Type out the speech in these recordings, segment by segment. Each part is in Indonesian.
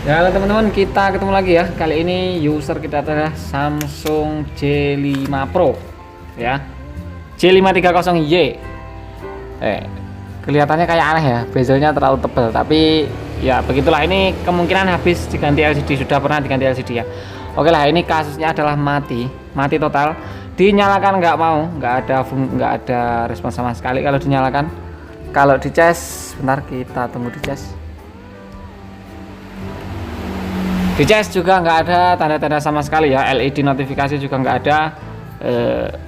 Ya, halo teman-teman, kita ketemu lagi ya. Kali ini user kita adalah Samsung J5 Pro ya. J530Y. Kelihatannya kayak aneh ya, bezelnya terlalu tebal, tapi ya begitulah, ini kemungkinan habis diganti LCD, sudah pernah diganti LCD ya. Oke lah, ini kasusnya adalah mati total. Dinyalakan nggak mau, nggak ada respon sama sekali kalau dinyalakan. Kalau dicas, bentar kita tunggu dicas. Di cas juga nggak ada tanda-tanda sama sekali ya, LED notifikasi juga nggak ada,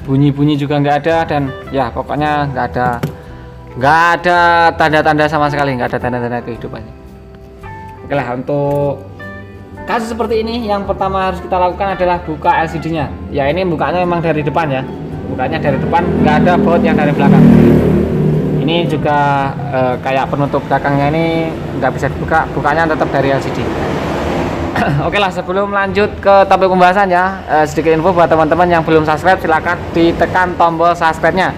bunyi-bunyi juga nggak ada, dan ya pokoknya nggak ada tanda-tanda sama sekali, nggak ada tanda-tanda kehidupannya. Oke lah, untuk kasus seperti ini yang pertama harus kita lakukan adalah buka LCD-nya. Ya, ini bukanya memang dari depan ya, bukanya dari depan, nggak ada baut yang dari belakang. Ini juga kayak penutup belakangnya ini nggak bisa dibuka, bukanya tetap dari LCD. Oke lah, sebelum lanjut ke topik pembahasannya, sedikit info buat teman-teman yang belum subscribe, silahkan ditekan tombol subscribe-nya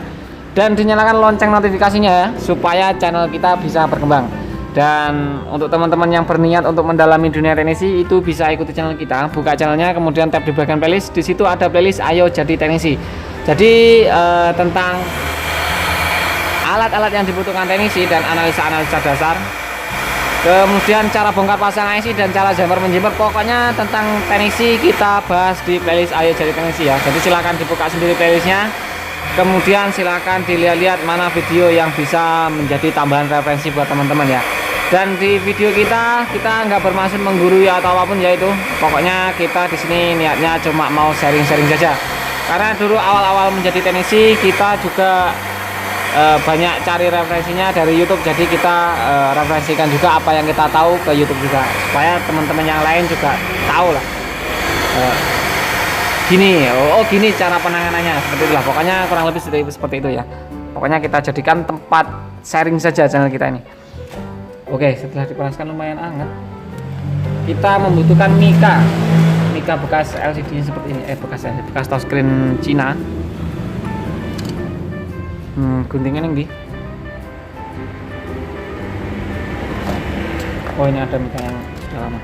dan dinyalakan lonceng notifikasinya ya, supaya channel kita bisa berkembang. Dan untuk teman-teman yang berniat untuk mendalami dunia teknisi, itu bisa ikuti channel kita, buka channelnya, kemudian tap di bagian playlist. Di situ ada playlist Ayo Jadi Teknisi. Jadi tentang alat-alat yang dibutuhkan teknisi dan analisa-analisa dasar, kemudian cara bongkar pasang IC dan cara jumper menjumper, pokoknya tentang teknisi kita bahas di playlist Ayo Jadi Teknisi ya. Jadi silakan dibuka sendiri playlistnya, kemudian silakan dilihat-lihat mana video yang bisa menjadi tambahan referensi buat teman-teman ya. Dan di video kita nggak bermaksud menggurui atau apapun ya, itu pokoknya kita di sini niatnya cuma mau sharing-sharing saja. Karena dulu awal-awal menjadi teknisi kita juga banyak cari referensinya dari YouTube, jadi kita referensikan juga apa yang kita tahu ke YouTube juga, supaya teman-teman yang lain juga tahu lah. Gini cara penanganannya, seperti itulah. Pokoknya kurang lebih seperti itu ya. Pokoknya kita jadikan tempat sharing saja channel kita ini. Oke, setelah dipanaskan lumayan hangat, kita membutuhkan mika bekas LCD seperti ini, bekas touchscreen Cina. Guntingnya yang di. Oh, ini ada mika yang sudah lama.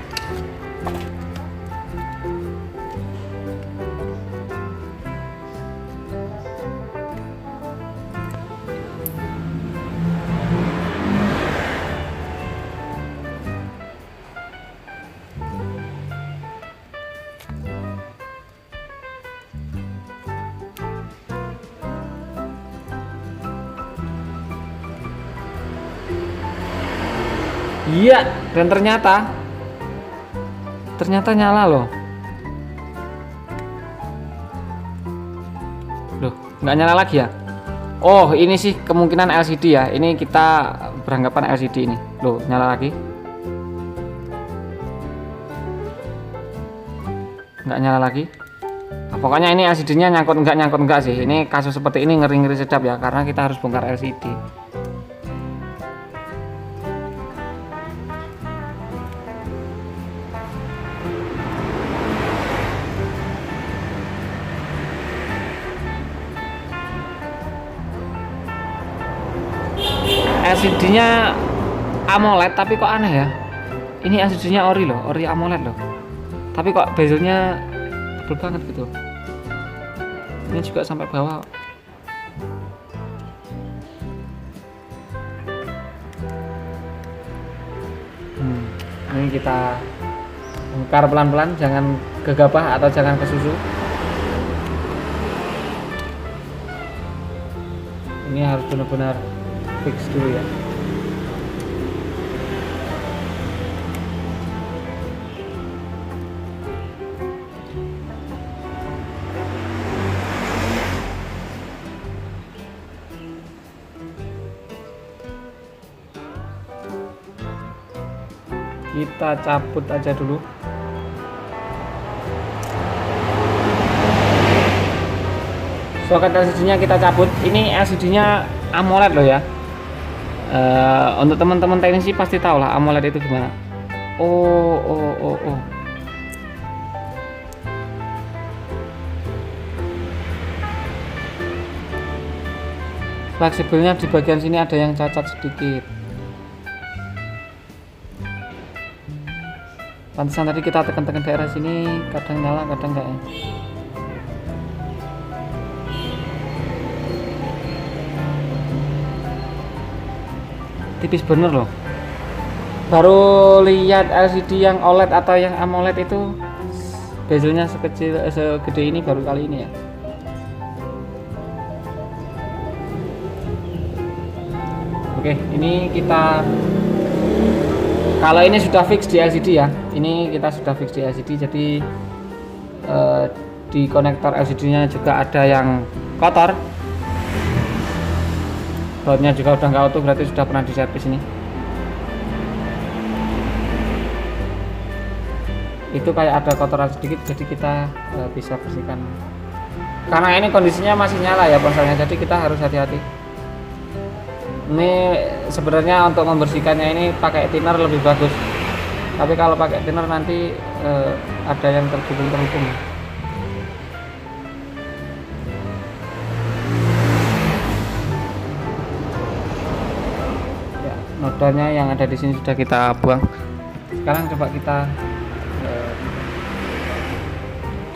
Iya, dan ternyata nyala loh. Loh, nggak nyala lagi ya? Oh, ini sih kemungkinan LCD ya. Ini kita beranggapan LCD ini. Loh, nyala lagi? Nggak nyala lagi? Nah, pokoknya ini LCD-nya nyangkut enggak sih. Ini kasus seperti ini ngeri-ngeri sedap ya, karena kita harus bongkar LCD. LCD-nya AMOLED tapi kok aneh ya. Ini LCD-nya ori AMOLED loh. Tapi kok bezelnya tebel banget gitu. Ini juga sampai bawah. Ini kita bongkar pelan-pelan, jangan gegabah atau jangan kesusu. Ini harus benar-benar fix dulu ya. Kita cabut aja dulu. Soket LCD-nya kita cabut. Ini LCD-nya AMOLED loh ya. Untuk teman-teman teknisi pasti tahu lah AMOLED itu gimana. Oh. Fleksibelnya di bagian sini ada yang cacat sedikit. Pantesan tadi kita tekan-tekan daerah sini kadang nyala kadang enggak ya. Tipis bener loh. Baru lihat LCD yang OLED atau yang AMOLED itu bezelnya segede ini baru kali ini ya. Oke, ini kita kalau ini sudah fix di LCD ya. Ini kita sudah fix di LCD, jadi di konektor LCD-nya juga ada yang kotor. Bautnya juga udah nggak utuh, berarti sudah pernah diservis ini. Itu kayak ada kotoran sedikit, jadi kita bisa bersihkan. Karena ini kondisinya masih nyala ya ponselnya, jadi kita harus hati-hati. Ini sebenarnya untuk membersihkannya ini pakai thinner lebih bagus, tapi kalau pakai thinner nanti ada yang terhubung. Ya, nodanya yang ada di sini sudah kita buang. Sekarang coba kita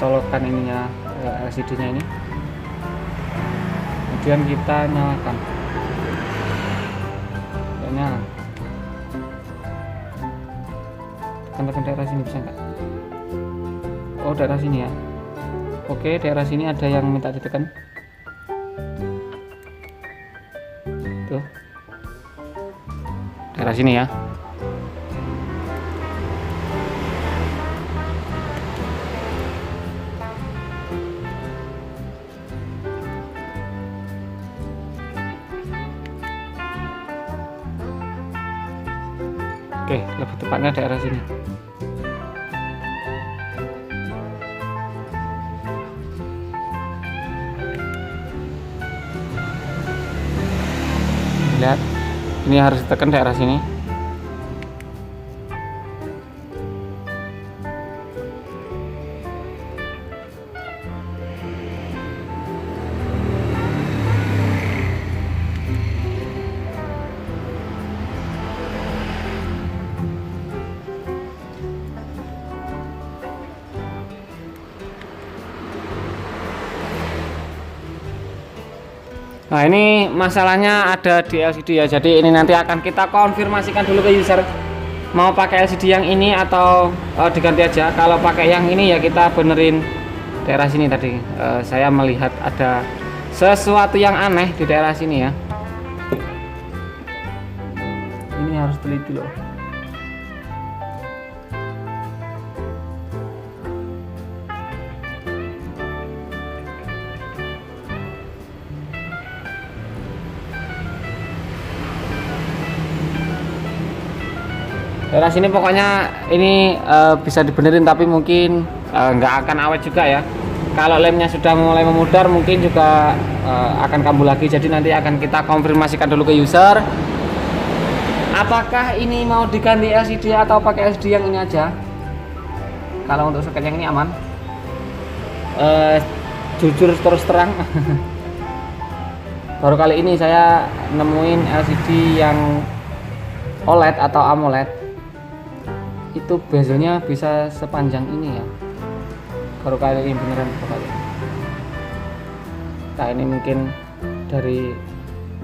colokkan ininya LCD-nya ini, kemudian kita nyalakan. Nyala. Tekan daerah sini bisa nggak? Oh, daerah sini ya. Oke, daerah sini ada yang minta ditekan. Tuh. Daerah sini ya. Oke, lebih tepatnya daerah sini. Lihat, ini harus ditekan daerah sini. Nah, ini masalahnya ada di LCD ya, jadi ini nanti akan kita konfirmasikan dulu ke user mau pakai LCD yang ini atau diganti aja. Kalau pakai yang ini ya kita benerin daerah sini. Tadi saya melihat ada sesuatu yang aneh di daerah sini ya. Ini harus teliti loh. Daerah sini pokoknya ini bisa dibenerin, tapi mungkin nggak akan awet juga ya. Kalau lemnya sudah mulai memudar mungkin juga akan kambuh lagi. Jadi nanti akan kita konfirmasikan dulu ke user apakah ini mau diganti LCD atau pakai LCD yang ini aja. Kalau untuk soket yang ini aman. Jujur terus terang baru kali ini saya nemuin LCD yang OLED atau AMOLED itu bezelnya bisa sepanjang ini ya. Baru kali ini beneran kali. Nah, ini mungkin dari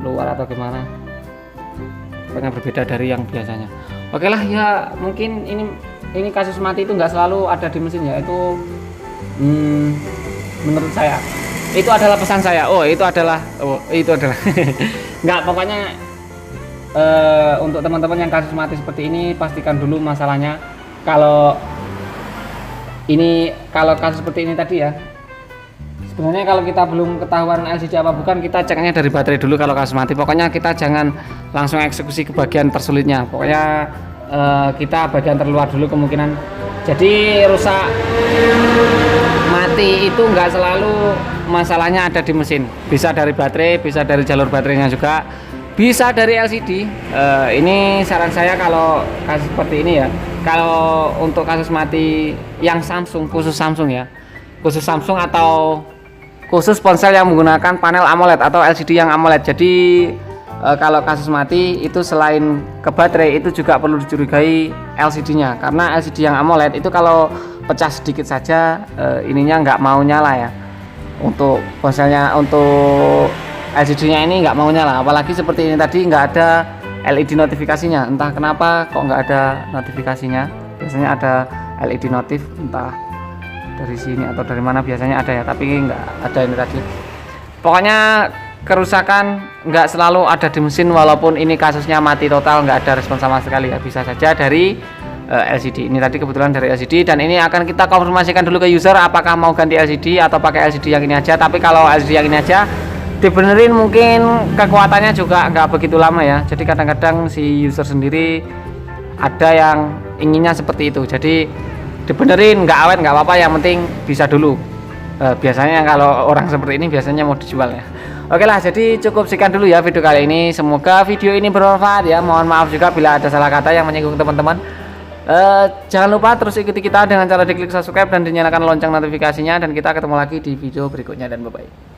luar atau gimana, pokoknya berbeda dari yang biasanya. Oke lah ya, mungkin ini kasus mati itu nggak selalu ada di mesin ya. Itu menurut saya itu adalah pesan saya. itu adalah nggak, pokoknya untuk teman-teman yang kasus mati seperti ini, pastikan dulu masalahnya. Kalau kasus seperti ini tadi ya, sebenarnya kalau kita belum ketahuan LCD apa bukan, kita ceknya dari baterai dulu. Kalau kasus mati pokoknya kita jangan langsung eksekusi ke bagian tersulitnya, pokoknya kita bagian terluar dulu kemungkinan. Jadi rusak mati itu nggak selalu masalahnya ada di mesin, bisa dari baterai, bisa dari jalur baterainya juga, bisa dari LCD. Ini saran saya kalau kasus seperti ini ya. Kalau untuk kasus mati yang Samsung, khusus Samsung ya, khusus Samsung atau khusus ponsel yang menggunakan panel AMOLED atau LCD yang AMOLED. Jadi kalau kasus mati itu selain ke baterai, itu juga perlu dicurigai LCD-nya, karena LCD yang AMOLED itu kalau pecah sedikit saja ininya nggak mau nyala ya. Untuk ponselnya, untuk LCD-nya ini nggak mau nyala, apalagi seperti ini tadi nggak ada LED notifikasinya. Entah kenapa kok nggak ada notifikasinya. Biasanya ada LED notif, entah dari sini atau dari mana biasanya ada ya, tapi nggak ada ini tadi. Pokoknya kerusakan nggak selalu ada di mesin, walaupun ini kasusnya mati total, nggak ada respon sama sekali ya, bisa saja dari LCD. Ini tadi kebetulan dari LCD, dan ini akan kita konfirmasikan dulu ke user apakah mau ganti LCD atau pakai LCD yang ini aja. Tapi kalau LCD yang ini aja dibenerin mungkin kekuatannya juga nggak begitu lama ya, jadi kadang-kadang si user sendiri ada yang inginnya seperti itu, jadi dibenerin nggak awet nggak apa-apa, yang penting bisa dulu. Biasanya kalau orang seperti ini biasanya mau dijual ya. Oke lah, jadi cukup sekian dulu ya video kali ini, semoga video ini bermanfaat ya. Mohon maaf juga bila ada salah kata yang menyinggung teman-teman. Jangan lupa terus ikuti kita dengan cara diklik subscribe dan dinyalakan lonceng notifikasinya, dan kita ketemu lagi di video berikutnya, dan bye bye.